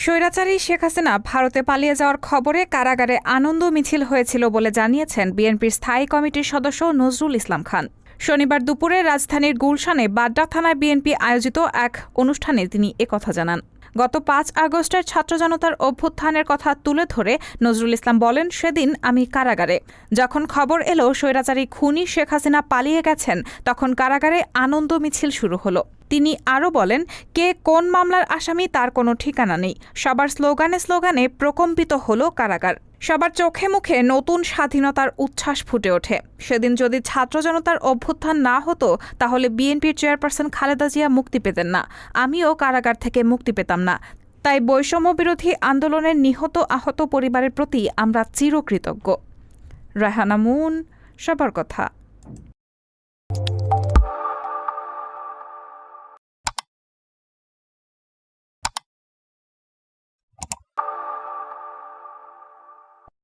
স্বৈরাচারী শেখ হাসিনা ভারতে পালিয়ে যাওয়ার খবরে কারাগারে আনন্দ মিছিল হয়েছিল বলে জানিয়েছেন বিএনপির স্থায়ী কমিটির সদস্য নজরুল ইসলাম খান। শনিবার দুপুরে রাজধানীর গুলশানে বাড্ডা থানায় বিএনপি আয়োজিত এক অনুষ্ঠানে তিনি একথা জানান। গত ৫ আগস্টের ছাত্র জনতার অভ্যুত্থানের কথা তুলে ধরে নজরুল ইসলাম বলেন, সেদিন আমি কারাগারে। যখন খবর এলো স্বৈরাচারী খুনি শেখ হাসিনা পালিয়ে গেছেন, তখন কারাগারে আনন্দ মিছিল শুরু হলো। তিনি আরও বলেন, কে কোন মামলার আসামি তার কোনো ঠিকানা নেই। সবার স্লোগানে স্লোগানে প্রকম্পিত হলো কারাগার। সবার চোখে মুখে নতুন স্বাধীনতার উচ্ছ্বাস ফুটে ওঠে। সেদিন যদি ছাত্র জনতার অভ্যুত্থান না হতো, তাহলে বিএনপির চেয়ারপারসন খালেদা জিয়া মুক্তি পেতেন না, আমিও কারাগার থেকে মুক্তি পেতাম না। তাই বৈষম্য বিরোধী আন্দোলনের নিহত আহত পরিবারের প্রতি আমরা চিরকৃতজ্ঞ। রায়হানা মুন, সবার কথা।